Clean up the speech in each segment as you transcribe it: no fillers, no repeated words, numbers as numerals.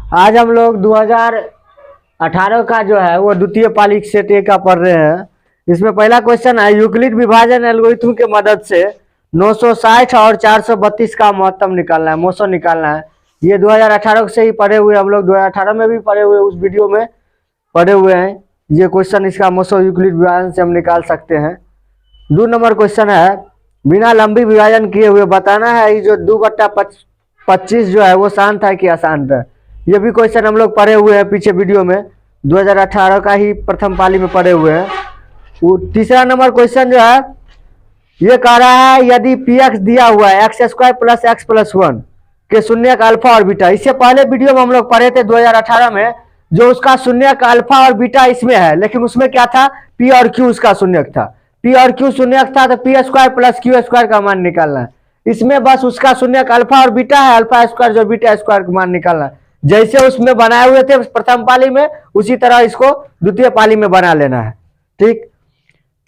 आज हम लोग 2018 का जो है वो द्वितीय पाली सेट ए का पढ़ रहे हैं। इसमें पहला क्वेश्चन है, यूक्लिड विभाजन एल्गोरिथम के मदद से 960 और 432 का महत्तम निकालना है, मोसो निकालना है। ये 2018 से ही पढ़े हुए, हम लोग 2018 में भी पढ़े हुए, उस वीडियो में पढ़े हुए हैं। ये क्वेश्चन इसका मोसो यूक्लिड विभाजन से हम निकाल सकते हैं। 2 नंबर क्वेश्चन है, बिना लंबी विभाजन किए हुए बताना है ये जो 2/25 जो है वो शांत है कि अशांत है। ये भी क्वेश्चन हम लोग पढ़े हुए हैं पीछे वीडियो में, 2018 का ही प्रथम पाली में पढ़े हुए हैं। तीसरा नंबर क्वेश्चन जो है ये कह रहा है, यदि px दिया हुआ है x² + x + 1 के शून्यक अल्फा और बीटा। इससे पहले वीडियो में हम लोग पढ़े थे 2018 में, जो उसका शून्यक अल्फा और बीटा इसमें है, लेकिन उसमें क्या था, p और q उसका शून्यक था। p और q शून्यक था तो p² + q² का मान निकालना है। इसमें बस उसका शून्यक अल्फा और बीटा है, अल्फा स्क्वायर जो बीटा स्क्वायर का मान निकालना है। जैसे उसमें बनाए हुए थे प्रथम पाली में, उसी तरह इसको द्वितीय पाली में बना लेना है। ठीक।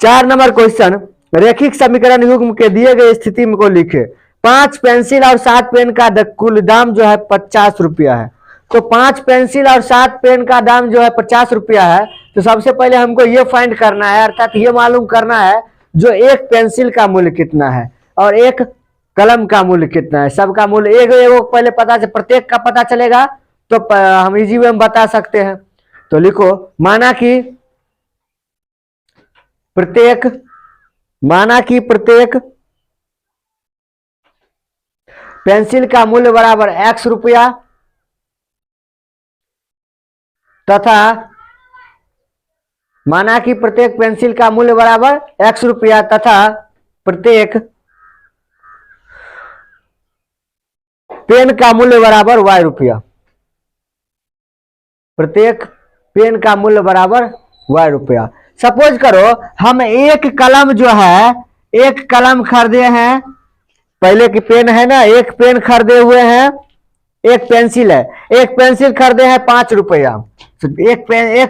4 नंबर क्वेश्चन, रैखिक समीकरण युग्म के दिए गए स्थिति में को लिखे। 5 पेंसिल और 7 पेन का कुल दाम जो है 50 रुपया है। तो 5 पेंसिल और 7 पेन का दाम जो है 50 रुपया है। तो सबसे पहले हमको ये फाइंड करना है, अर्थात ये मालूम करना है जो एक पेंसिल का मूल्य कितना है और एक कलम का मूल्य कितना है। सबका मूल्य एक पहले पता चले, प्रत्येक का पता चलेगा तो हम इजी वे में बता सकते हैं। तो लिखो, माना कि प्रत्येक पेंसिल का मूल्य बराबर x रुपया तथा माना कि प्रत्येक पेंसिल का मूल्य बराबर x रुपया तथा प्रत्येक पेन का मूल्य बराबर y रुपया। प्रत्येक पेन का मूल्य बराबर y रुपया। सपोज करो हम एक कलम जो है, एक कलम खरीदे हैं, पहले की पेन है ना, एक पेन खरीदे हुए हैं, एक पेंसिल है, एक पेंसिल खरीदे हैं 5 रुपया। एक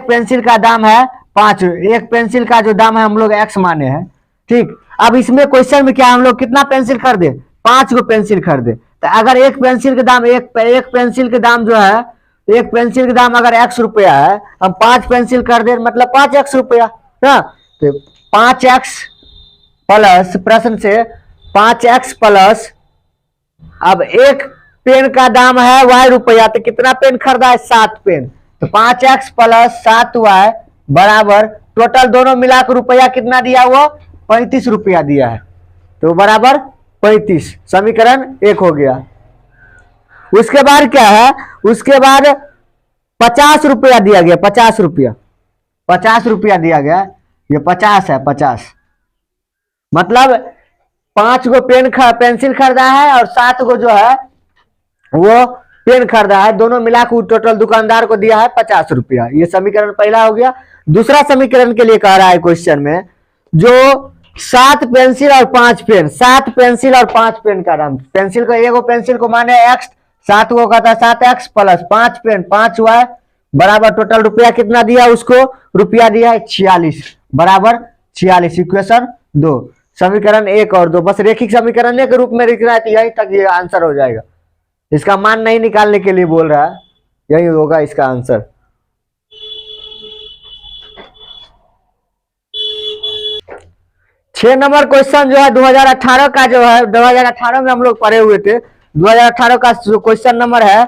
पेंसिल का दाम है 5, एक पेंसिल का जो दाम है हम लोग x माने हैं। ठीक। अब इसमें क्वेश्चन में क्या हम लोग कितना पेंसिल खरीदे, 5 गो पेंसिल खरीदे। तो अगर एक पेंसिल के दाम एक पेंसिल के दाम जो है, एक पेंसिल के दाम अगर x रुपया है, हम 5 पेंसिल खरीदे मतलब 5x रुपया ना। तो 5x प्लस, प्रश्न से 5x प्लस, अब एक पेन का दाम है y रुपया, तो कितना पेन खरीदा है, 7 पेन। तो 5x प्लस 7y बराबर टोटल दोनों मिलाकर रुपया कितना दिया हुआ, 35 रुपया दिया है। तो बराबर 35, समीकरण 1 हो गया। उसके बाद क्या है, उसके बाद 50 रुपया दिया गया, 50 रुपया, 50 रुपया दिया गया, ये 50 है, 50 मतलब 5 गो पेंसिल खरीदा है और 7 गो जो है वो पेन खरीदा है, दोनों मिलाकर टोटल दुकानदार को दिया है 50 रुपया। ये समीकरण पहला हो गया। दूसरा समीकरण के लिए कह रहा है क्वेश्चन में, जो 7 पेंसिल और 5 पेन, 7 पेंसिल और 5 पेन का दाम, पेंसिल को एगो पेंसिल को माने x, 7 को कहता है 7x प्लस 5 पेन 5y बराबर टोटल रुपया कितना दिया, उसको रुपया दिया है 46 बराबर 46। इक्वेशन 2, समीकरण 1 और 2 बस रेखिक समीकरण के रूप में लिखना है, तो यही तक ये आंसर हो जाएगा। इसका मान नहीं निकालने के लिए बोल रहा है, यही होगा इसका आंसर। छह नंबर क्वेश्चन जो है 2018 का जो है, 2018 में हम लोग पढ़े हुए थे। 2018 का जो क्वेश्चन नंबर है,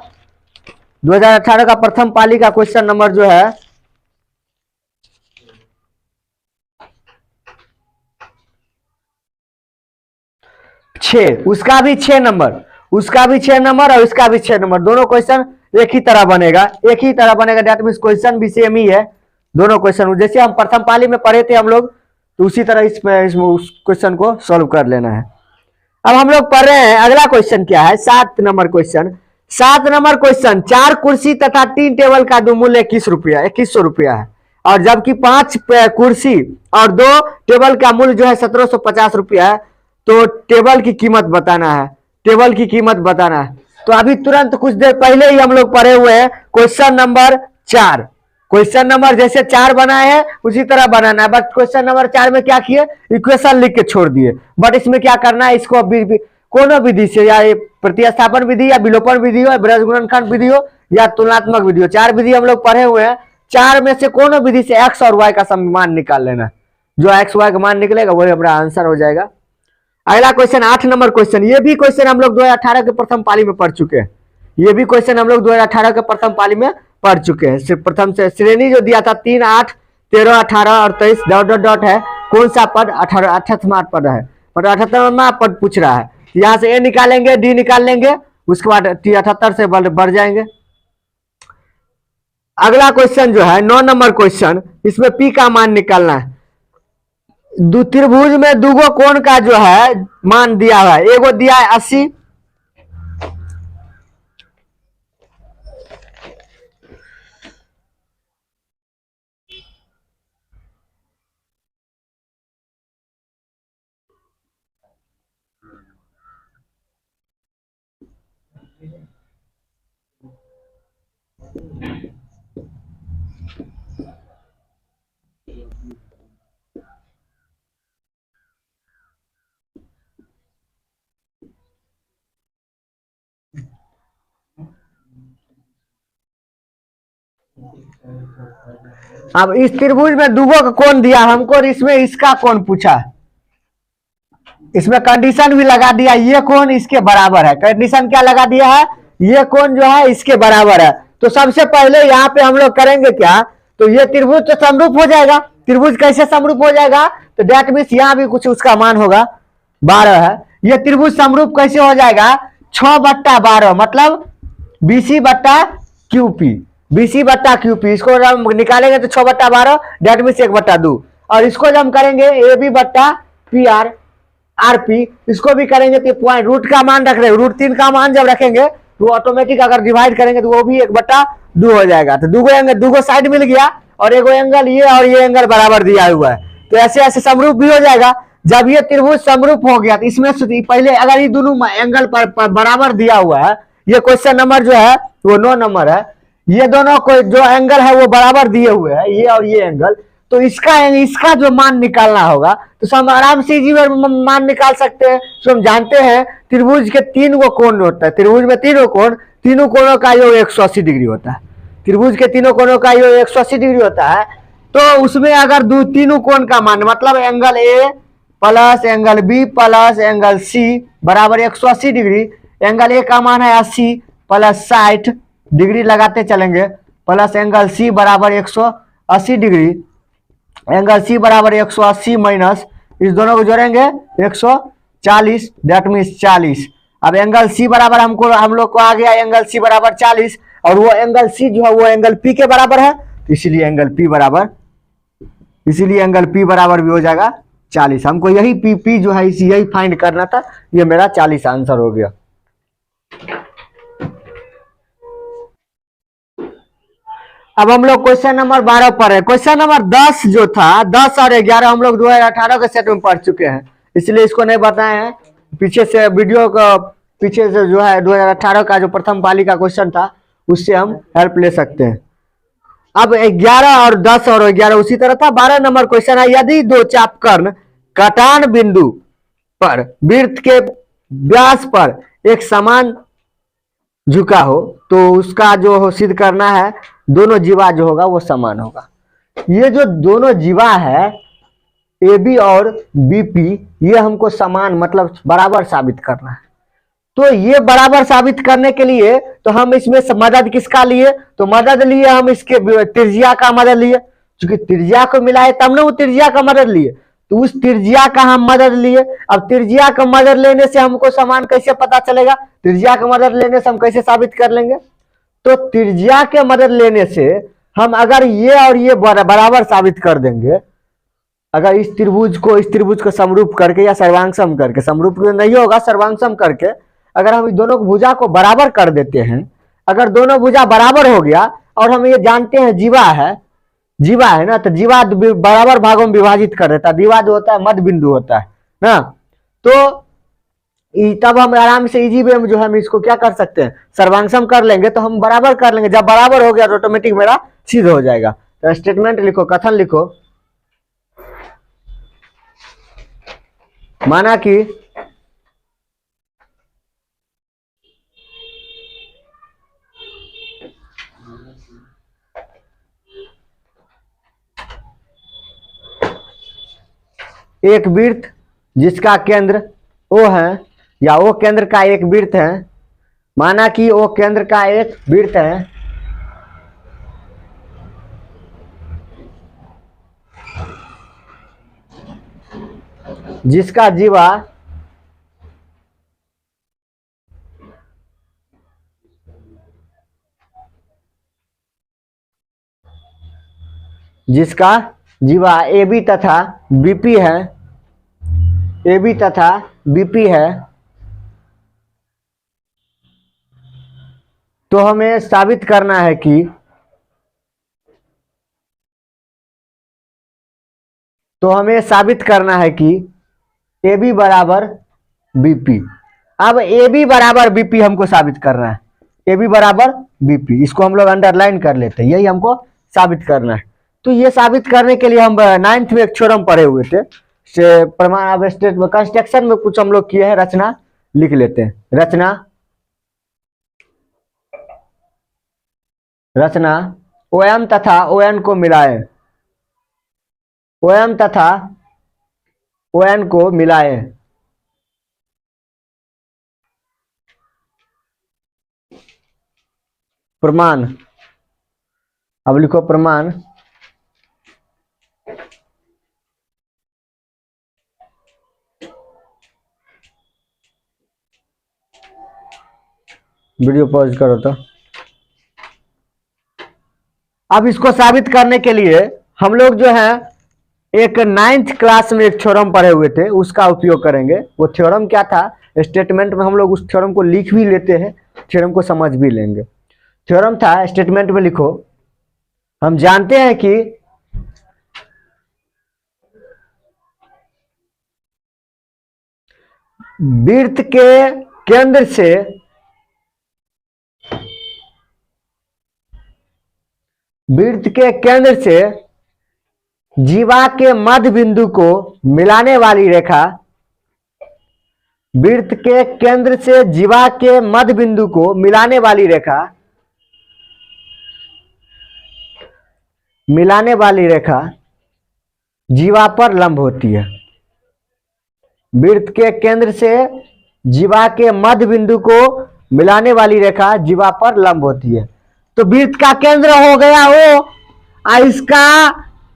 2018 का प्रथम पाली का क्वेश्चन नंबर जो है 6, उसका भी 6 नंबर, उसका भी 6 नंबर और इसका भी 6 नंबर, दोनों क्वेश्चन एक ही तरह बनेगा, एक ही तरह बनेगा। दैट मींस क्वेश्चन भी सेम ही है दोनों क्वेश्चन, जैसे हम प्रथम पाली में पढ़े थे हम लोग, तो उसी तरह इसमें उस क्वेश्चन को सॉल्व कर लेना है। अब हम लोग पढ़ रहे हैं, अगला क्वेश्चन क्या है, 7 नंबर क्वेश्चन। 7 नंबर क्वेश्चन, 4 कुर्सी तथा 3 टेबल का मूल्य 2100 रुपया है, और जबकि 5 कुर्सी और 2 टेबल का मूल्य जो है 1750 रुपया है। तो टेबल की कीमत बताना है, टेबल की कीमत बताना है। तो अभी तुरंत कुछ देर पहले ही हम लोग पढ़े हुए हैं क्वेश्चन नंबर 4। क्वेश्चन नंबर जैसे 4 बनाए हैं उसी तरह बनाना है, बट क्वेश्चन नंबर 4 में क्या किए, इक्वेशन लिख के छोड़ दिए। बट इसमें क्या करना है, इसको कोनो विधि से, या ये प्रतिस्थापन विधि या विलोपन विधि हो, बृहद गुणनखंड विधि हो या तुलनात्मक विधि हो, 4 विधि हम लोग पढ़े हुए हैं। 4 में से कोनो विधि से x और y का मान निकाल लेना। जो x y का मान निकलेगा वही हमारा आंसर हो जाएगा। अगला क्वेश्चन 8 नंबर क्वेश्चन, ये भी क्वेश्चन हम लोग 2018 के प्रथम पाली में पढ़ चुके हैं। ये भी क्वेश्चन हम लोग 2018 के प्रथम पाली में पढ़ चुके हैं। प्रथम से श्रेणी जो दिया था 3, 8, 13, 18 और 23 डॉट डॉट डॉट है, कौन सा पद 78वां पद है, मतलब 78वां पद पूछ रहा है। यहाँ से ए निकालेंगे, डी निकाल लेंगे, उसके बाद 78 से बढ़ जाएंगे। अगला क्वेश्चन जो है 9 नंबर क्वेश्चन, इसमें पी का मान निकालना है। त्रिभुज में दुगो कोण का जो है मान दिया हुआ है, एगो दिया है 80, अब इस त्रिभुज में दुगो का कोण दिया हमको, और इसमें इसका कोण पूछा। इसमें कंडीशन भी लगा दिया, ये कोण इसके बराबर है। कंडीशन क्या लगा दिया है, ये कोण जो है इसके बराबर है। तो सबसे पहले यहाँ पे हम लोग करेंगे क्या, तो ये त्रिभुज तो समरूप हो जाएगा। त्रिभुज कैसे समरूप हो जाएगा, तो डेट मीन्स यहाँ भी कुछ उसका मान होगा 12 है। ये त्रिभुज समरूप कैसे हो जाएगा, 6/12 मतलब BC बट्टा QP, BC बट्टा QP। इसको जब निकालेंगे तो 6/12 डेट मीन्स 1/2, और इसको जब हम करेंगे AB बट्टा PR RP, इसको भी करेंगे तो पॉइंट रूट का मान रख रहे हैं, √3 का मान जब रखेंगे तो ऑटोमेटिक अगर डिवाइड करेंगे तो वो भी 1/2 हो जाएगा। तो दुगो साइड मिल गया, और एगो एंगल ये और ये एंगल बराबर दिया हुआ है, तो ऐसे ऐसे समरूप भी हो जाएगा। जब ये त्रिभुज समरूप हो गया तो इसमें से पहले अगर ये दोनों एंगल पर बराबर दिया हुआ है, ये क्वेश्चन नंबर जो है वो 9 नंबर है, ये दोनों को जो एंगल है वो बराबर दिए हुए हैं, ये और ये एंगल, तो इसका जो मान निकालना होगा तो हम आराम से इजी मान निकाल सकते हैं। तो हम जानते हैं त्रिभुज के 3 गो कोण होता है, त्रिभुज में 3 कोण, तीनों कोणों का योग 180 डिग्री होता है। त्रिभुज के तीनों कोणों का योग 180 डिग्री होता है। तो उसमें अगर तीनों कोण का मान मतलब angle A plus angle B plus angle C बराबर 180 डिग्री, एंगल ए का मान है 80 प्लस 60 डिग्री लगाते चलेंगे, प्लस एंगल सी बराबर 180 डिग्री, एंगल सी बराबर 180 माइनस इस दोनों को जोड़ेंगे 140, डेट मीन्स 40। अब एंगल सी बराबर हम लोग को आ गया एंगल सी बराबर 40, और वो एंगल सी जो है वो एंगल पी के बराबर है, तो इसीलिए एंगल पी बराबर भी हो जाएगा 40। हमको यही पी जो है यही फाइंड करना था, ये मेरा 40 आंसर हो गया। अब हम लोग क्वेश्चन नंबर 12 पर है। क्वेश्चन नंबर 10 जो था, 10 और 11 हम लोग 2018 के सेट में पढ़ चुके हैं, इसलिए इसको नहीं बताए हैं। पीछे से वीडियो का पीछे से जो है 2018 का जो प्रथम पाली का क्वेश्चन था उससे हम हेल्प ले सकते हैं। अब 11 और 10 और 11 उसी तरह था। 12 नंबर क्वेश्चन है, यदि दो चापकर्ण कटान बिंदु पर वृत्त के व्यास पर एक समान झुका हो तो उसका जो हो सिद्ध करना है दोनों जीवा जो होगा वो समान होगा। ये जो दोनों जीवा है AB और BP, ये हमको समान मतलब बराबर साबित करना है। तो ये बराबर साबित करने के लिए तो हम इसमें मदद किसका लिए, तो मदद लिए हम इसके त्रिज्या का मदद लिए, क्योंकि त्रिज्या को मिलाए तब ना वो त्रिज्या का मदद लिए, तो उस त्रिज्या का हम मदद लिए। अब त्रिज्या का मदद लेने से हमको समान कैसे पता चलेगा, त्रिज्या का मदद लेने से हम कैसे साबित कर लेंगे, तो त्रिज्या के मदद लेने से हम अगर ये और ये बराबर साबित कर देंगे, अगर इस त्रिभुज को समरूप करके या सर्वांगसम करके, समरूप नहीं होगा सर्वांगसम करके, अगर हम दोनों भुजा को बराबर कर देते हैं, अगर दोनों भुजा बराबर हो गया और हम ये जानते हैं जीवा है ना, तो जीवा बराबर भागों में विभाजित कर देता है। जीवा जो होता है मध्य बिंदु होता है ना, तो तब हम आराम से इजी वे में जो हम इसको क्या कर सकते हैं, सर्वांगसम कर लेंगे, तो हम बराबर कर लेंगे। जब बराबर हो गया तो ऑटोमेटिक मेरा सिद्ध हो जाएगा। तो स्टेटमेंट लिखो, कथन लिखो, माना कि एक वृत्त जिसका केंद्र O है, या O केंद्र का एक वृत्त है, माना कि O केंद्र का एक वृत्त है, जिसका जीवा AB तथा BP है, AB तथा BP है, तो हमें साबित करना है कि AB बराबर BP। अब AB बराबर BP हमको साबित करना है, AB बराबर BP, इसको हम लोग अंडरलाइन कर लेते हैं, यही हमको साबित करना है। तो ये साबित करने के लिए हम 9th में एक थ्योरम पढ़े हुए थे, से प्रमाण अब स्टेट में कंस्ट्रक्शन में कुछ हम लोग किए हैं, रचना लिख लेते हैं। रचना OM तथा ON को मिलाए, OM तथा ON को मिलाए, प्रमाण। अब लिखो प्रमाण। वीडियो पॉज करो तो। अब इसको साबित करने के लिए हम लोग जो है एक 9th क्लास में एक थ्योरम पढ़े हुए थे, उसका उपयोग करेंगे। वो थ्योरम क्या था, स्टेटमेंट में हम लोग उस थ्योरम को लिख भी लेते हैं, थ्योरम को समझ भी लेंगे। थ्योरम था, स्टेटमेंट में लिखो, हम जानते हैं कि वृत्त के केंद्र से जीवा के मध्य बिंदु को मिलाने वाली रेखा, वृत्त के केंद्र से जीवा के मध्य बिंदु को मिलाने वाली रेखा जीवा पर लंब होती है। वृत्त के केंद्र से जीवा के मध्य बिंदु को मिलाने वाली रेखा जीवा पर लंब होती है। तो वृत्त का केंद्र हो गया O, इसका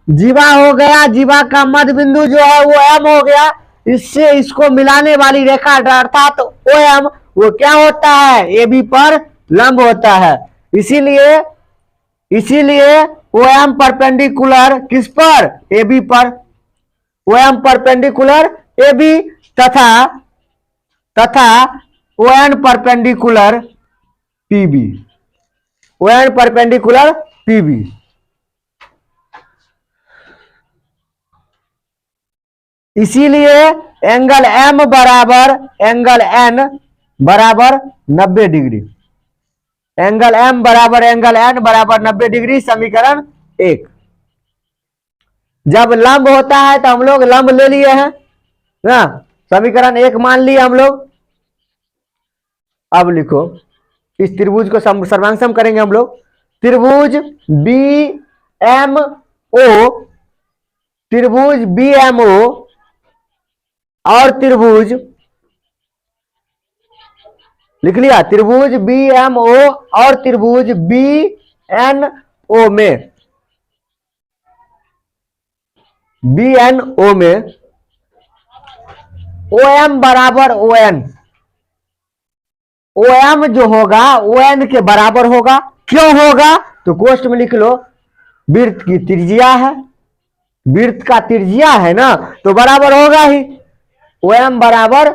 जीवा हो गया, जीवा का मध्य बिंदु जो है वो M हो गया, इससे इसको मिलाने वाली रेखा अर्थात OM वो क्या होता है, AB पर लंब होता है। इसीलिए OM परपेंडिकुलर किस पर, AB पर। OM परपेंडिकुलर AB तथा ON perpendicular PB, ON perpendicular PB। इसीलिए एंगल M बराबर एंगल N बराबर 90 डिग्री, एंगल M बराबर एंगल N बराबर 90 डिग्री, समीकरण 1। जब लंब होता है तो हम लोग लंब ले लिए हैं ना, समीकरण 1 मान लिए हम लोग। अब लिखो, इस त्रिभुज को सर्वांग करेंगे हम लोग। त्रिभुज BMO और त्रिभुज, लिख लिया, त्रिभुज BMO और त्रिभुज BNO में OM बराबर ON, OM जो होगा ON के बराबर होगा। क्यों होगा, तो कोष्ठ में लिख लो, वृत्त की त्रिज्या है, वृत्त का त्रिज्या है ना, तो बराबर होगा ही। OM बराबर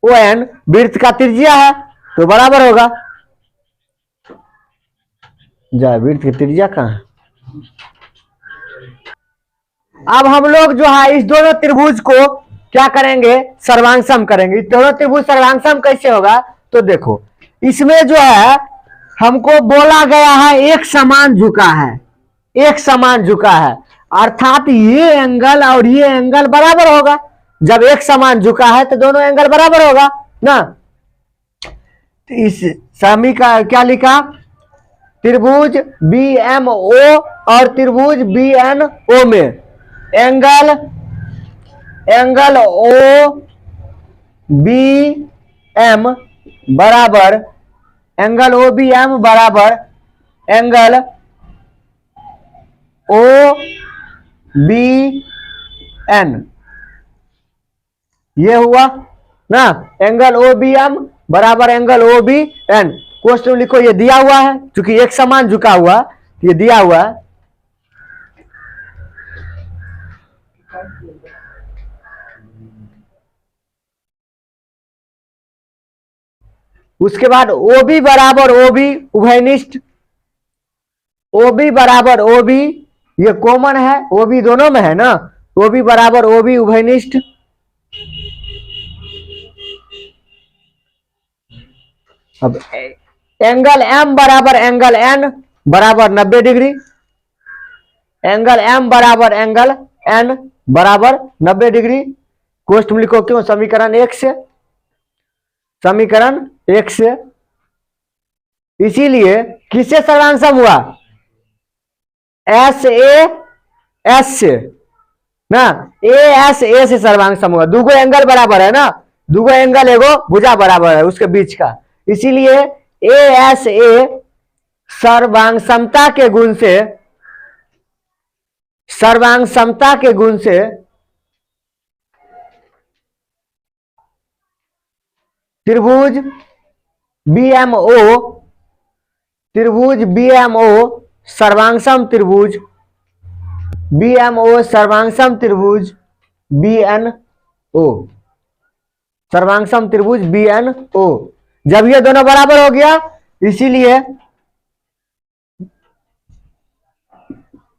ON, वृत्त का त्रिज्या है तो बराबर होगा। जा, वृत्त की त्रिज्या कहां है। अब हम लोग जो है इस दोनों त्रिभुज को क्या करेंगे, सर्वांग करेंगे। दोनों त्रिभुज सर्वांग कैसे होगा, तो देखो, इसमें जो है हमको बोला गया है एक समान झुका है, एक समान झुका है, अर्थात ये एंगल और ये एंगल बराबर होगा। जब एक समान झुका है तो दोनों एंगल बराबर होगा ना। इस समी का क्या लिखा, त्रिभुज BMO और त्रिभुज BNO में angle angle O B M बराबर एंगल ओ बी एम बराबर एंगल ओ बी एन। ये हुआ ना, एंगल ओ बी एम बराबर angle O B N. Question लिखो, ये दिया हुआ है, चूंकि एक समान झुका हुआ, ये दिया हुआ है। उसके बाद OB बराबर OB उभयनिष्ठ, OB बराबर OB ये कॉमन है, OB दोनों में है ना, OB बराबर OB उभयनिष्ठ। अब एंगल M बराबर एंगल N बराबर 90 डिग्री, एंगल M बराबर एंगल N बराबर 90 डिग्री। क्वेश्चन लिखो क्यों, समीकरण 1 से, समीकरण 1 से। इसीलिए किससे सर्वांग हुआ, एस ए एस से ना, ए एस ए से सर्वांग सम हुआ। दूगो एंगल बराबर है ना, दूगो एंगल एगो भुजा बराबर है उसके बीच का, इसीलिए ए एस ए सर्वांग समता के गुण से, सर्वांग समता के गुण से त्रिभुज बीएमओ, त्रिभुज बीएमओ सर्वांगसम त्रिभुज, बीएमओ सर्वांगसम त्रिभुज बीएनओ, सर्वांगसम त्रिभुज बीएनओ। जब ये दोनों बराबर हो गया, इसीलिए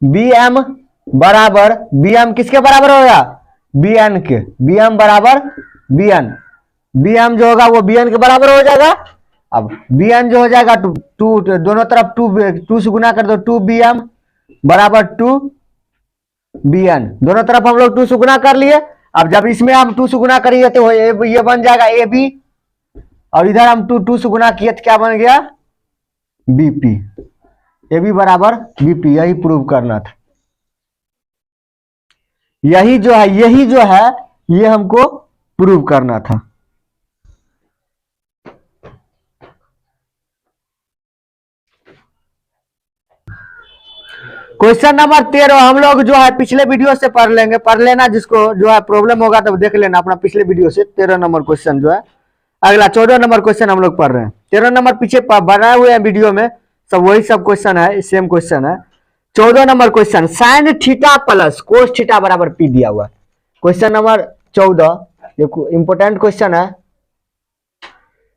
बीएम बराबर, बीएम किसके बराबर होगा, बीएन के, बीएम बराबर बीएन, बीएम जो होगा वो बीएन के बराबर हो जाएगा। अब बीएन जो हो जाएगा टू दोनों तरफ टू से गुना कर दो, 2bm बराबर 2bn, दोनों तरफ हम लोग 2 से गुना कर लिए। अब जब इसमें हम 2 से गुना करेंगे तो ये बन जाएगा AB, और इधर हम 2 से गुना किए तो क्या बन गया, BP, AB बराबर BP। यही प्रूव करना था, यही जो है ये हमको प्रूव करना था। क्वेश्चन नंबर 13 हम लोग जो है पिछले वीडियो से पढ़ लेंगे, पढ़ लेना, जिसको जो है प्रॉब्लम होगा तब देख लेना अपना पिछले वीडियो से। 13 नंबर क्वेश्चन जो है, अगला 14 नंबर क्वेश्चन हम लोग पढ़ रहे हैं। 13 नंबर पीछे बनाए हुए हैं वीडियो में, सब वही सब क्वेश्चन है, सेम क्वेश्चन है। 14 number question, sine theta plus cos theta बराबर P दिया हुआ है। क्वेश्चन नंबर 14 ये इंपोर्टेंट क्वेश्चन है।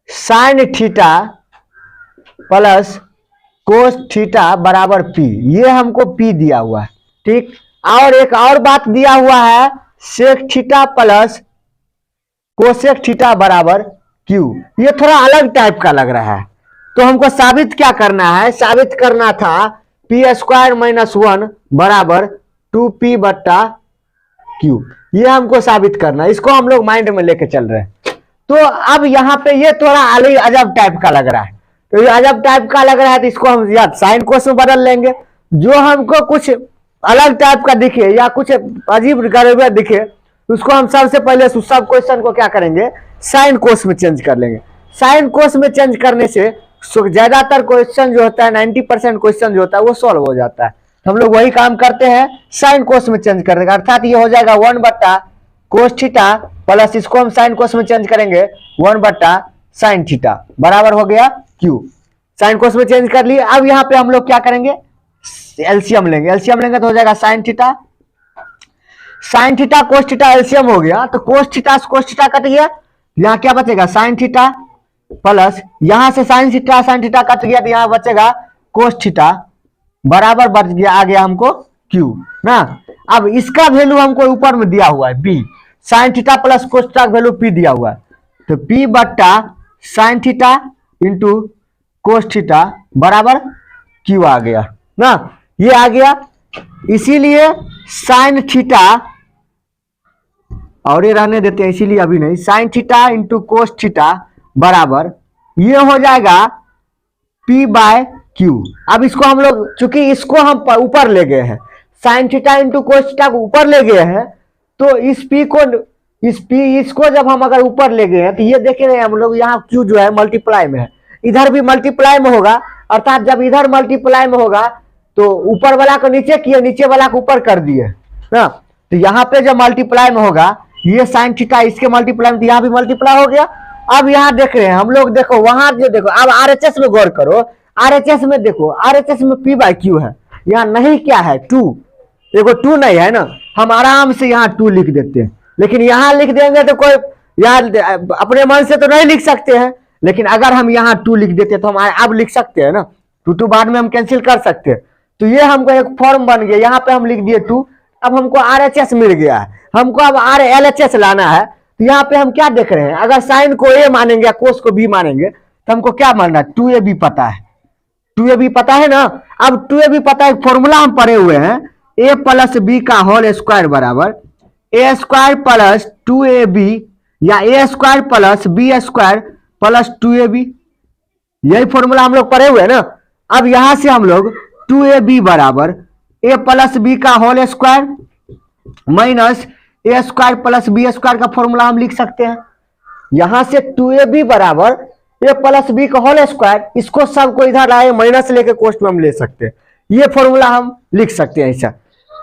Sine theta plus cos theta बराबर P, ये हमको P दिया हुआ है, ठीक। और एक और बात दिया हुआ है, sec theta plus cosec theta बराबर Q। ये थोड़ा अलग टाइप का लग रहा है, तो हमको साबित क्या करना है, साबित करना था P² - 1 बराबर 2P बट्टा Q, ये हमको साबित करना है। इसको हम लोग माइंड में लेके चल रहे हैं। तो अब यहाँ पे ये थोड़ा अलग अजब टाइप का लग रहा है, तो ये अजब टाइप का लग रहा है, तो इसको हम या साइन कोस में बदल लेंगे। जो हमको कुछ अलग टाइप का दिखे या कुछ अजीब गरीब दिखे, उसको हम सबसे पहले सब क्वेश्चन को क्या करेंगे, साइन कोस में चेंज कर लेंगे। साइन कोस में चेंज करने से ज्यादातर क्वेश्चन जो होता है, 90% क्वेश्चन जो होता है वो सॉल्व हो जाता है। हम लोग वही काम करते हैं, साइन कोस में चेंज कर देंगे, अर्थात ये हो जाएगा 1 बट्टा कोस थीटा प्लस इसको हम साइन कोस में चेंज करेंगे 1 बट्टा साइन थीटा बराबर हो गया Q। साइन कोस में चेंज कर लिए। अब यहाँ पे हम लोग क्या करेंगे, एलसीएम लेंगे, एलसीएम लेंगे तो हो जाएगा sine theta, sine theta cos theta LCM हो गया, तो कोस थीटा कट गया, यहाँ क्या बचेगा साइन थीटा प्लस यहां से साइन थीटा कट गया, तो यहाँ बचेगा कोस थीटा बराबर बच गया, आ गया हमको Q ना। अब इसका वैल्यू हमको ऊपर में दिया हुआ है P, sine theta plus cos theta का वैल्यू P दिया हुआ है, तो P बट्टा sine theta into cos theta बराबर Q आ गया ना, ये आ गया। इसीलिए साइन थीटा, और ये रहने देते हैं इसीलिए अभी नहीं, sine theta into cos theta बराबर ये हो जाएगा P बाय Q। अब इसको हम लोग चूंकि इसको हम ऊपर ले गए हैं, sine theta into cos theta को ऊपर ले गए हैं, तो इसको जब हम अगर ऊपर ले गए हैं तो ये देखे रहे हम लोग, यहाँ क्यू जो है मल्टीप्लाई में है, इधर भी मल्टीप्लाई में होगा, अर्थात जब इधर मल्टीप्लाई में होगा तो ऊपर वाला को नीचे किए, नीचे वाला को ऊपर कर दिए ना, तो यहाँ पे जब मल्टीप्लाई में होगा ये साइन थीटा इसके मल्टीप्लाई में, तो यहाँ भी मल्टीप्लाई हो गया। अब यहाँ देख रहे हैं हम लोग, देखो वहां जो देखो, अब आरएचएस में गौर करो, आरएचएस में देखो, आरएचएस में पी बाई क्यू है, यहाँ नहीं क्या है 2, देखो 2 नहीं है ना, हम आराम से यहाँ 2 लिख देते हैं, लेकिन यहाँ लिख देंगे तो कोई यहाँ अपने मन से तो नहीं लिख सकते हैं, लेकिन अगर हम यहाँ 2 लिख देते तो हम अब लिख सकते हैं ना, 2 बाद में हम कैंसिल कर सकते हैं। तो ये हमको एक फॉर्म बन गया, यहाँ पे हम लिख दिए 2, अब हमको आरएचएस मिल गया है, हमको अब आरएलएचएस लाना है। तो यहाँ पे हम क्या देख रहे हैं, अगर साइन को ए मानेंगे या कोस को बी मानेंगे तो हमको क्या मानना है, 2ab पता है, 2ab पता है ना। अब 2ab पता है, फॉर्मूला हम पढ़े हुए हैं, a प्लस बी का होल स्क्वायर बराबर a स्क्वायर प्लस 2ab या a square plus B square plus 2ab, यही फॉर्मूला हम लोग पढ़े हुए हैं ना। अब यहां से हम लोग 2ab बराबर a प्लस बी का होल स्क्वायर माइनस ए स्क्वायर प्लस बी स्क्वायर का फॉर्मूला हम लिख सकते हैं। यहां से 2ab बराबर ए प्लस बी का होल स्क्वायर, इसको सबको इधर आए माइनस लेके कोष्ट में हम ले सकते हैं, ये फॉर्मूला हम लिख सकते हैं ऐसा।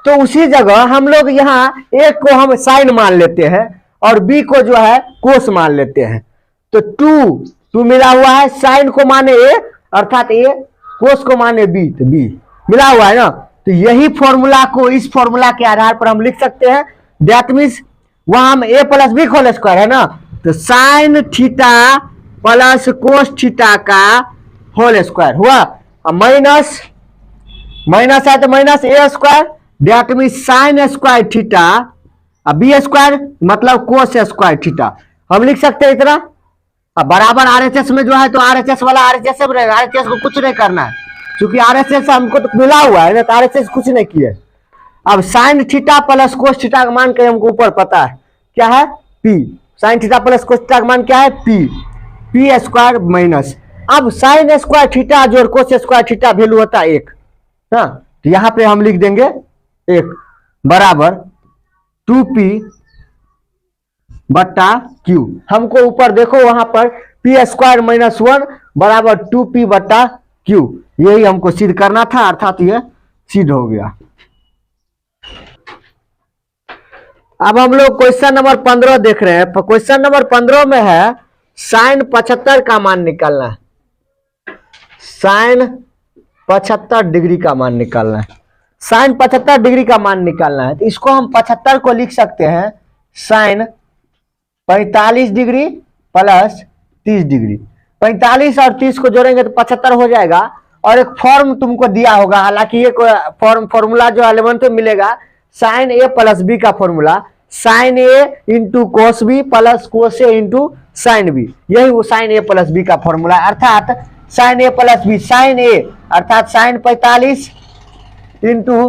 तो उसी जगह हम लोग यहाँ ए को हम साइन मान लेते हैं और बी को जो है कोस मान लेते हैं। तो 2 मिला हुआ है, साइन को माने ए अर्थात ए, कोस को माने बी तो बी मिला हुआ है ना। तो यही फॉर्मूला को इस फॉर्मूला के आधार पर हम लिख सकते हैं, दैट मीन्स वहां हम ए प्लस बी होल स्क्वायर है ना, तो sine theta plus cos theta का होल स्क्वायर हुआ, माइनस माइनस है तो minus A square, that means sine square theta, अब बी स्क्वायर मतलब कोस स्क्वायर थीटा हम लिख सकते हैं इतना। अब बराबर आरएचएस में जो है तो आरएचएस वाला आरएचएस में रहेगा, आरएचएस को कुछ नहीं करना है क्योंकि आरएचएस हमको तो मिला हुआ है ना, तो आरएचएस कुछ नहीं किया। अब sine theta plus cos theta का मान के हमको ऊपर पता है क्या है P, sine theta plus cos theta का मान क्या है पी स्क्वायर माइनस, अब साइन स्क्वायर थीटा जो कोस स्क्वायर थीटा वैल्यू होता है 1 ना, तो यहाँ पे हम लिख देंगे 1 बराबर 2p बट्टा क्यू, हमको ऊपर देखो वहां पर पी स्क्वायर माइनस 1 बराबर 2p बट्टा क्यू, यही हमको सिद्ध करना था, अर्थात ये सिद्ध हो गया। अब हम लोग क्वेश्चन नंबर 15 देख रहे हैं। क्वेश्चन नंबर 15 में है साइन 75 का मान निकालना है, साइन 75 डिग्री का मान निकालना है, साइन 75 डिग्री का मान निकालना है। तो इसको हम 75 को लिख सकते हैं साइन 45 डिग्री प्लस 30 डिग्री, 45 और 30 को जोड़ेंगे तो 75 हो जाएगा। और एक फॉर्म तुमको दिया होगा, हालांकि ये फॉर्मूला जो 11th में मिलेगा, साइन ए प्लस बी का formula, sine A into cos B plus cos A into sine B, यही वो साइन ए प्लस बी का फॉर्मूला, अर्थात sine A plus B, sine A अर्थात sine 45 into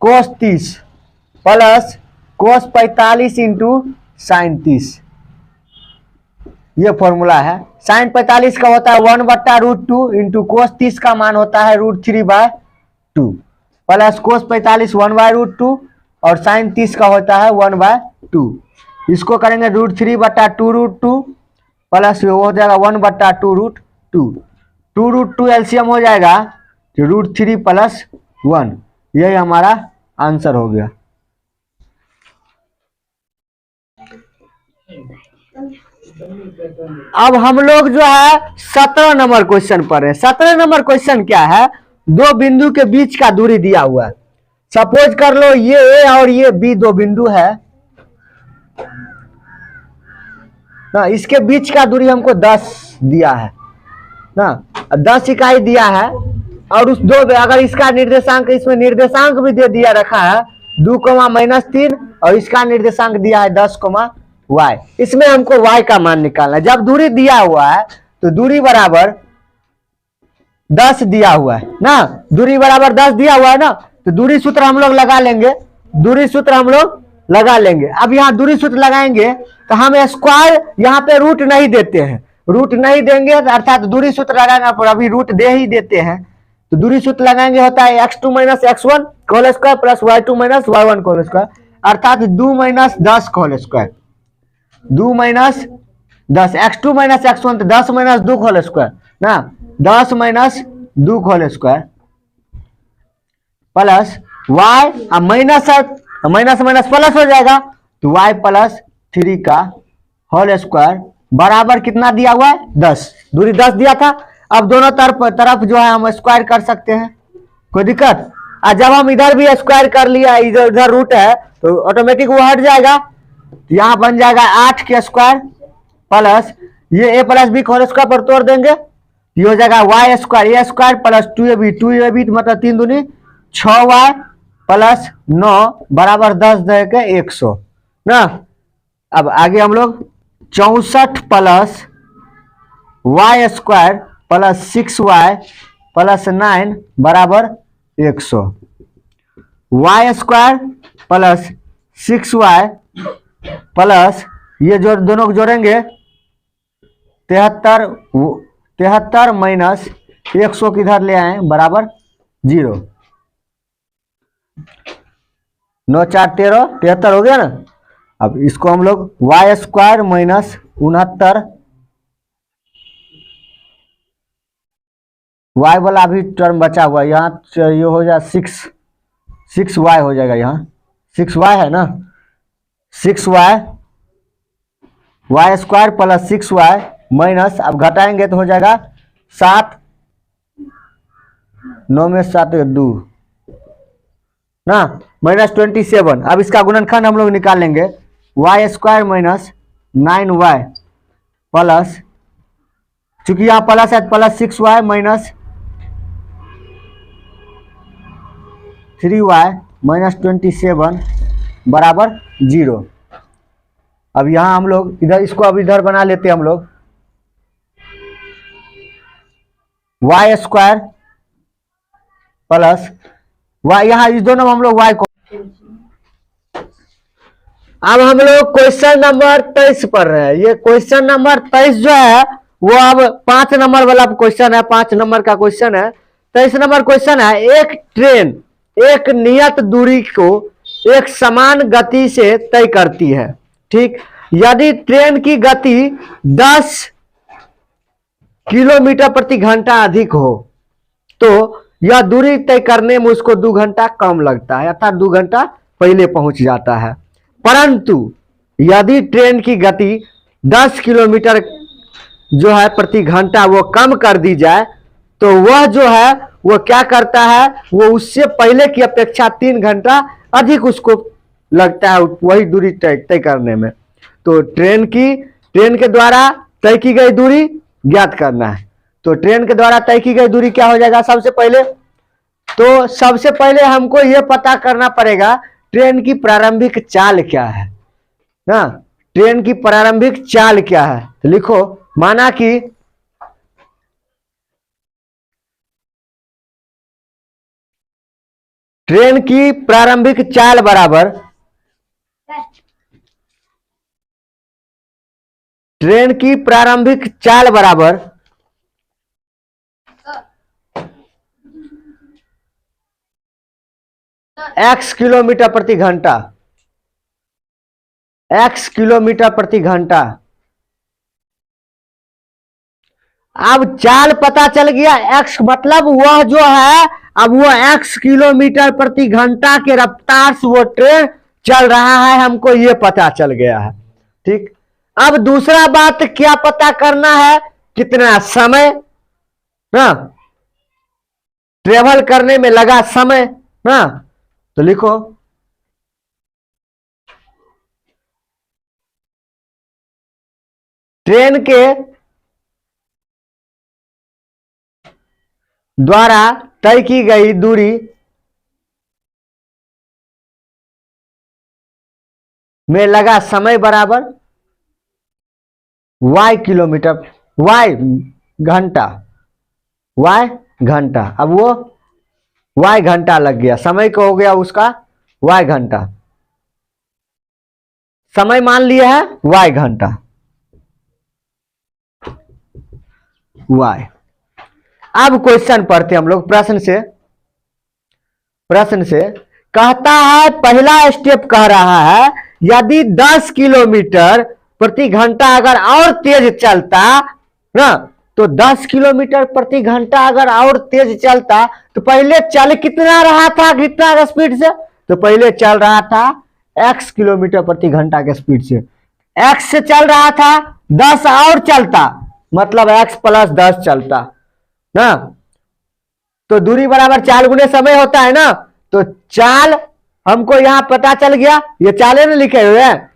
cos 30 plus cos 45 into sine 30, ये formula है। Sign 45 का होता है 1/√2 इंटू कोस 30 का मान होता है √3/2 प्लस कोस 45 1/√2 और साइन 30 का होता है 1/2, इसको करेंगे √3/2√2 प्लस वो हो जाएगा 1/2√2, 2√2 एलसीएम हो जाएगा तो √3 प्लस 1, यही हमारा आंसर हो गया। अब हम लोग जो है 17 नंबर क्वेश्चन पर है। 17 नंबर क्वेश्चन क्या है, दो बिंदु के बीच का दूरी दिया हुआ है, सपोज कर लो ये ए और ये बी दो बिंदु है ना, इसके बीच का दूरी हमको 10 दिया है ना, 10 इकाई दिया है, और उस दो अगर इसका निर्देशांक, इसमें निर्देशांक भी दे दिया रखा है 2, और इसका निर्देशांक दिया है 10, y, इसमें हमको y का मान निकालना है। जब दूरी दिया हुआ है तो दूरी बराबर 10 दिया हुआ है ना, दूरी बराबर 10 दिया हुआ है ना, तो दूरी सूत्र हम लोग लगा लेंगे, दूरी सूत्र हम लोग लगा लेंगे। अब यहाँ दूरी सूत्र लगाएंगे तो हम स्क्वायर यहाँ पे रूट नहीं देते हैं, रूट नहीं देंगे अर्थात दूरी सूत्र लगाना पर अभी रूट दे ही देते हैं, तो दूरी सूत्र लगाएंगे होता है x2 - x1 whole square plus y2 - y1 whole square. अर्थात 2 - 10 का होल स्क्वायर, 2 - 10 x2 - x1 तो 10 - 2 का होल स्क्वायर ना, 10 - 2 का whole square plus Y, minus minus minus plus हो जाएगा तो y+3 का होल स्क्वायर बराबर कितना दिया हुआ है 10, दूरी 10 दिया था। अब दोनों तरफ जो है हम स्क्वायर कर सकते हैं, कोई दिक्कत। और जब हम इधर भी स्क्वायर कर लिया, इधर उधर रूट है तो ऑटोमेटिक वो हट जाएगा, तो यहाँ बन जाएगा 8 के स्क्वायर प्लस ये a plus B whole square पर तोड़ देंगे, ये हो जाएगा Y square A square plus 2ab मतलब 3 दूनी 6y प्लस 9 बराबर 10 देके 100 ना। अब आगे हम लोग 64 plus Y square plus 6y plus 9 बराबर 100, Y square plus 6y plus ये जो दोनों को जोड़ेंगे 73 माइनस 100 किधर ले आए बराबर 0, 9 4 13 73 हो गया ना। अब इसको हम लोग वाई स्क्वायर माइनस 69 वाई वाला भी टर्म बचा हुआ, यहाँ ये हो जाए 6y हो जाएगा, यहाँ 6y है ना, 6y Y square plus 6y minus, अब घटाएंगे तो हो जाएगा 7 9 में 7 2 ना माइनस 27। अब इसका गुणनखंड हम लोग निकाल लेंगे, Y square minus 9y plus, चूंकि यहाँ प्लस है plus 6y minus 3y minus 27 बराबर 0। अब यहाँ हम लोग इधर इसको अब इधर बना लेते हैं हम लोग, वाई स्क्वायर प्लस वाई, यहाँ इस दोनों में हम लोग वाई को, अब हम लोग क्वेश्चन नंबर 23 पढ़ रहे हैं। ये क्वेश्चन नंबर 23 जो है वो अब 5 नंबर वाला क्वेश्चन है, 5 नंबर का क्वेश्चन है। 23 नंबर क्वेश्चन है, एक ट्रेन एक नियत दूरी को एक समान गति से तय करती है, ठीक। यदि ट्रेन की गति 10 किलोमीटर प्रति घंटा अधिक हो तो यह दूरी तय करने में उसको 2 घंटा कम लगता है, अर्थात 2 घंटा पहले पहुंच जाता है। परंतु यदि ट्रेन की गति 10 किलोमीटर जो है प्रति घंटा वो कम कर दी जाए तो वह जो है वो क्या करता है, वो उससे पहले की अपेक्षा 3 घंटा अधिक उसको लगता है वही दूरी तय करने में। तो ट्रेन के द्वारा तय की गई दूरी ज्ञात करना है। तो ट्रेन के द्वारा तय की गई दूरी क्या हो जाएगा, सबसे पहले हमको यह पता करना पड़ेगा ट्रेन की प्रारंभिक चाल क्या है ना, ट्रेन की प्रारंभिक चाल क्या है। तो लिखो, माना कि ट्रेन की प्रारंभिक चाल बराबर x किलोमीटर प्रति घंटा, x किलोमीटर प्रति घंटा। अब चाल पता चल गया, x मतलब वह जो है, अब वो x किलोमीटर प्रति घंटा के रफ्तार से वो ट्रेन चल रहा है, हमको ये पता चल गया है, ठीक। अब दूसरा बात क्या पता करना है, कितना समय ना ट्रेवल करने में लगा समय ना। तो लिखो, ट्रेन के द्वारा तय की गई दूरी में लगा समय बराबर y किलोमीटर, y घंटा, अब वो y घंटा लग गया, समय को हो गया उसका y घंटा, समय मान लिया है y घंटा y। अब क्वेश्चन पढ़ते हम लोग प्रश्न से कहता है, पहला स्टेप कह रहा है यदि 10 किलोमीटर प्रति घंटा अगर और तेज चलता ना, तो 10 किलोमीटर प्रति घंटा अगर और तेज चलता तो पहले चल कितना रहा था, कितना स्पीड से, तो पहले चल रहा था x किलोमीटर प्रति घंटा के स्पीड से, x से चल रहा था 10 और चलता, मतलब x प्लस 10 चलता ना, तो दूरी बराबर चाल गुने समय होता है ना। तो चाल हमको यहां पता चल गया, ये चाले ना लिखे हुए हैं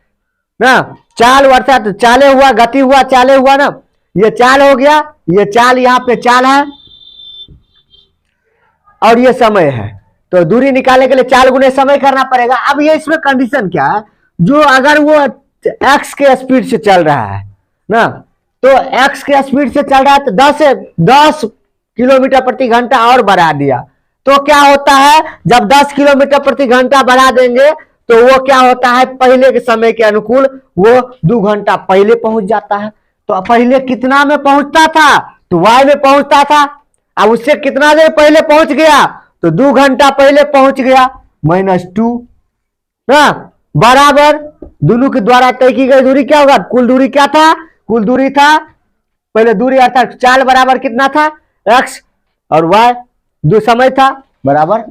ना, चाल अर्थात तो चाले हुआ, गति हुआ, चाले हुआ ना, ये चाल हो गया, ये चाल यहां पे चाल है और ये समय है। तो दूरी निकालने के लिए चाल गुने समय करना पड़ेगा। अब ये इसमें कंडीशन क्या है, जो अगर वो x के स्पीड से चल रहा है ना, तो x के स्पीड से चल रहा है तो 10 किलोमीटर प्रति घंटा और बढ़ा दिया, तो क्या होता है, जब 10 किलोमीटर प्रति घंटा बढ़ा देंगे तो वो क्या होता है, पहले के समय के अनुकूल वो 2 घंटा पहले पहुंच जाता है। तो पहले कितना में पहुंचता था, तो y में पहुंचता था, अब उससे कितना देर पहले पहुंच गया, तो 2 घंटा पहले पहुंच गया, -2 ना, बराबर दोनों के द्वारा तय की गई दूरी क्या होगा, कुल दूरी क्या था, कुल दूरी था पहले दूरी अर्थात चाल बराबर कितना था, x और y, जो समय था बराबर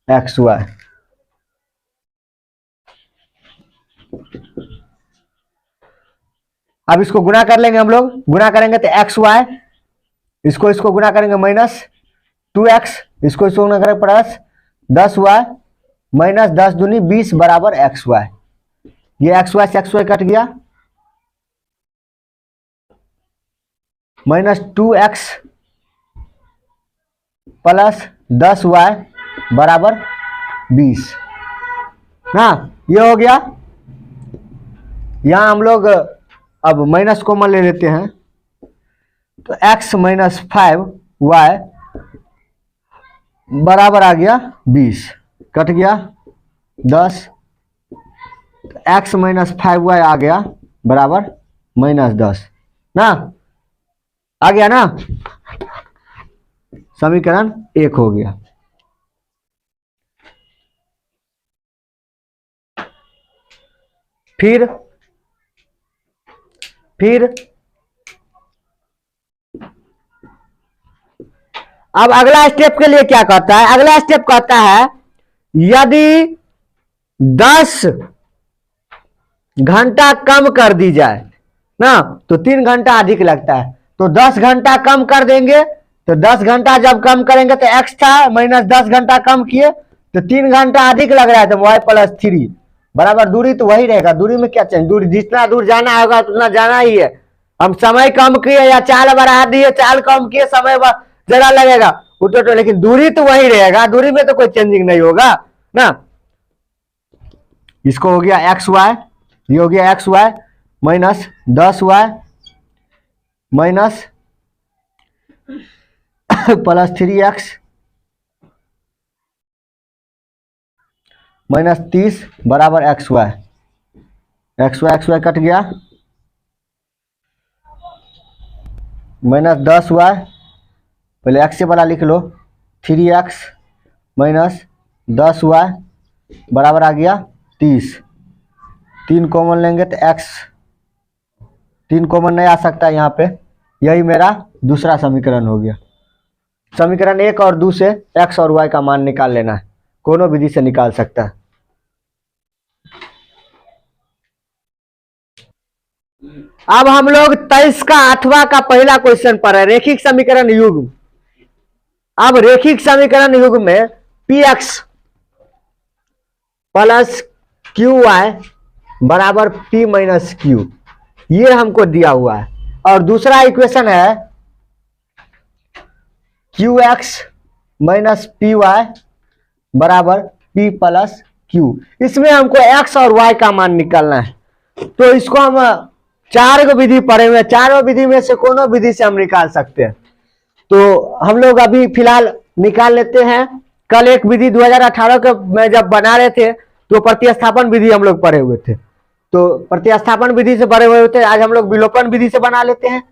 xy। अब इसको गुना कर लेंगे हम लोग, गुना करेंगे तो xy, इसको गुना करेंगे -2x, इसको गुना करेंगे प्लस 10y, -10 दूनी 20 बराबर xy। ये xy से xy कट गया, -2x प्लस 10y बराबर 20 ना, ये हो गया। यहां हम लोग अब माइनस कॉमन ले लेते हैं, तो x - 5y बराबर आ गया 20, कट गया 10, तो x - 5y आ गया बराबर -10 ना, आ गया ना, समीकरण 1 हो गया। फिर अब अगला स्टेप के लिए क्या कहता है, अगला स्टेप कहता है यदि 10 घंटा कम कर दी जाए ना, तो 3 घंटा अधिक लगता है, तो 10 घंटा कम कर देंगे, तो 10 घंटा जब कम करेंगे तो x था -10 घंटा कम किए तो 3 घंटा अधिक लग रहा है, तो y + 3 बराबर, दूरी तो वही रहेगा, दूरी में क्या चेंज, दूरी जितना दूर जाना होगा उतना जाना ही है। हम समय कम किए या चाल बढ़ा दिए, चाल कम किए, समय जरा लगेगा तो लेकिन दूरी तो वही रहेगा, दूरी में तो कोई चेंजिंग नहीं होगा ना। इसको हो गया xy, ये हो गया xy -10y प्लस 3x -30 बराबर xy, xy कट गया, -10y, पहले x से बड़ा लिख लो, 3x -10y बराबर आ गया 30, 3 कॉमन लेंगे तो x, 3 कॉमन नहीं आ सकता यहाँ पे, यही मेरा दूसरा समीकरण हो गया। समीकरण 1 और 2 से x और y का मान निकाल लेना है, कोनो विधि से निकाल सकता है। अब हम लोग 23 का 8वां का पहला क्वेश्चन पर है, रेखिक समीकरण युग्म। अब रेखिक समीकरण युग्म में px प्लस qy बराबर p - q, ये हमको दिया हुआ है, और दूसरा इक्वेशन है qx - py बराबर p + q। इसमें हमको x और y का मान निकालना है, तो इसको हम 4 विधि पढ़े हुए, चारों विधि में से कोनो विधि से हम निकाल सकते हैं। तो हम लोग अभी फिलहाल निकाल लेते हैं। कल एक विधि 2018 के में जब बना रहे थे तो प्रतिस्थापन विधि हम लोग पढ़े हुए थे, तो प्रतिस्थापन विधि से पढ़े हुए थे, आज हम लोग विलोपन विधि से बना लेते हैं।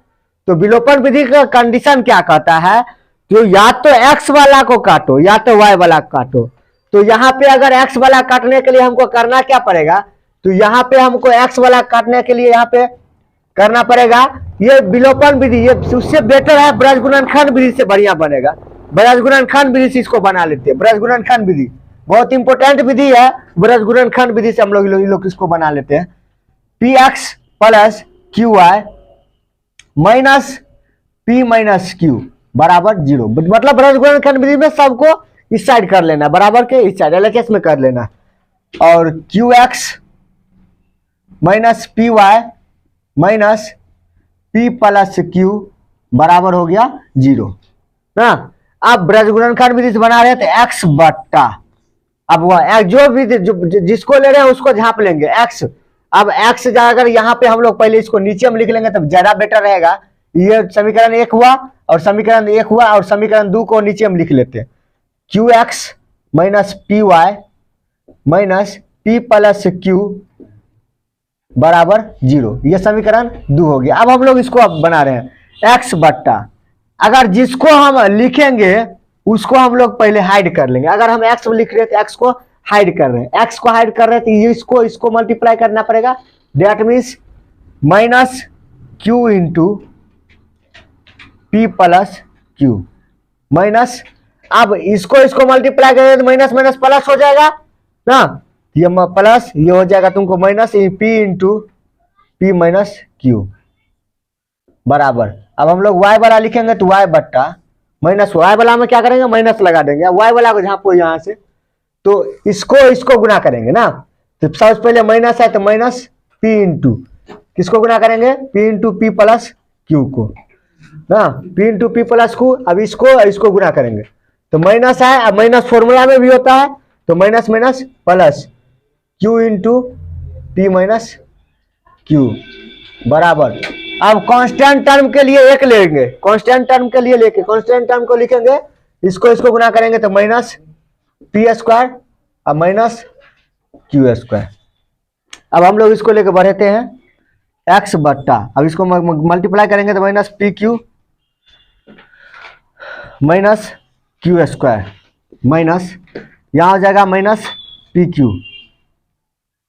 तो विलोपन विधि का कंडीशन क्या कहता है, तो या तो x वाला को काटो या तो y वाला को काटो। तो यहाँ पे अगर एक्स वाला काटने के लिए हमको करना क्या पड़ेगा, तो यहाँ पे हमको एक्स वाला काटने के लिए यहाँ पे करना पड़ेगा ये विलोपन विधि, ये उससे बेटर है ब्रज गुणनखंड विधि से बढ़िया बनेगा। ब्रज गुणनखंड विधि से इसको बना लेते हैं। ब्रज गुणनखंड विधि बहुत इंपॉर्टेंट विधि है। ब्रज गुणनखंड विधि से हम लोग इसको बना लेते हैं। P X plus Q Y minus P minus Q बराबर 0। मतलब ब्रज गुणनखंड विधि में सबको इस साइड कर लेना, बराबर के इस साइड एलएचएस में कर लेना। और Q X minus P Y minus P plus Q बराबर हो गया 0 ना। अब ब्रज गुणनखंड विधि से बना रहे थे एक्स बट्टा, अब वह जो भी जिसको ले रहे हैं उसको झांप लेंगे एक्स। अब एक्स अगर यहाँ पे हम लोग पहले इसको नीचे में लिख लेंगे तब ज्यादा बेटर रहेगा। ये समीकरण 1 हुआ और समीकरण 1 हुआ और समीकरण 2 को नीचे में लिख लेते हैं। Q X minus P Y minus P plus Q बराबर 0, ये समीकरण 2 हो गया। अब हम लोग इसको अब बना रहे हैं एक्स बट्टा, अगर जिसको हम लिखेंगे उसको हम लोग पहले हाइड कर लेंगे। अगर हम एक्स लिख रहे हैं तो एक्स को हाइड कर रहे हैं, एक्स को हाइड कर रहे हैं तो ये इसको मल्टीप्लाई करना पड़ेगा। That means minus Q into P plus Q minus, अब इसको मल्टीप्लाई करेंगे तो माइनस माइनस प्लस हो जाएगा ना, ये प्लस ये हो जाएगा तुमको minus P into P minus Q बराबर। अब हम लोग y वाला लिखेंगे तो y बट्टा माइनस y वाला में क्या करेंगे माइनस लगा देंगे, y वाला को झाँपो यहाँ से तो इसको गुना करेंगे ना। तो सबसे पहले माइनस है तो माइनस p इंटू किसको गुना करेंगे p into P plus Q को ना, p into P plus Q. अब इसको गुना करेंगे तो माइनस है, अब माइनस फॉर्मूला में भी होता है तो minus minus plus q into P minus Q बराबर। अब कांस्टेंट टर्म के लिए एक लेंगे, कांस्टेंट टर्म के लिए लेके कांस्टेंट टर्म को लिखेंगे, इसको गुना करेंगे तो माइनस पी स्क्वायर अब माइनस क्यू स्क्वायर। अब हम लोग इसको लेके बढ़ते हैं एक्स बट्टा, अब इसको मल्टीप्लाई करेंगे तो minus P Q minus Q square minus यहाँ हो जाएगा minus P Q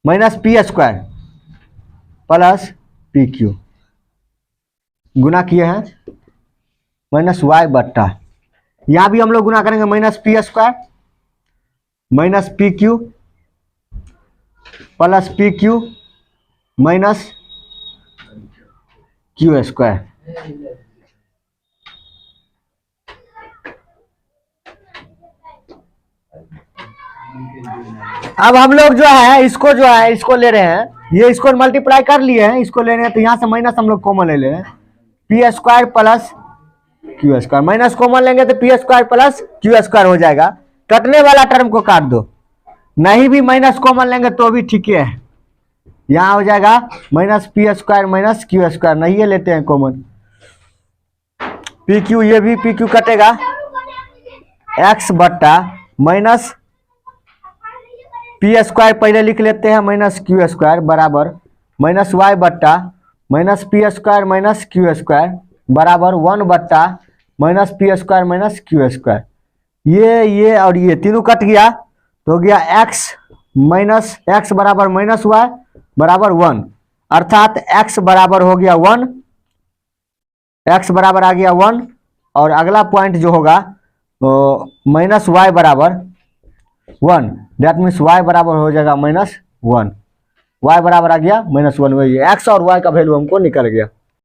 minus P square plus P Q गुना किए हैं माइनस वाई बट्टा, यहाँ भी हम लोग गुना करेंगे minus P square minus P Q plus P Q minus Q square. अब हम लोग इसको ले रहे हैं, ये इसको मल्टीप्लाई कर लिए हैं, इसको ले रहे हैं तो यहाँ से माइनस हम लोग कॉमन ले रहे हैं P square plus Q square, minus common लेंगे तो P square plus Q square हो जाएगा। कटने वाला टर्म को काट दो, नहीं भी माइनस कॉमन लेंगे तो भी ठीक है, यहाँ हो जाएगा minus P square minus Q square, नहीं ये लेते हैं कॉमन पी क्यू, ये भी पी क्यू कटेगा एक्स बट्टा माइनस पी स्क्वायर पहले लिख लेते हैं माइनस क्यू स्क्वायर बराबर माइनस वाई बट्टा minus P square minus Q square बराबर 1 बट्टा minus P square minus Q square. ये और ये तीनों कट गया तो हो गया एक्स माइनस एक्स बराबर माइनस वाई बराबर 1, अर्थात एक्स बराबर हो गया 1, एक्स बराबर आ गया 1 और अगला पॉइंट जो होगा माइनस वाई बराबर 1, दैट मीन्स y बराबर हो जाएगा -1, y बराबर आ गया -1, वही एक्स और y का वैल्यू हमको निकल गया।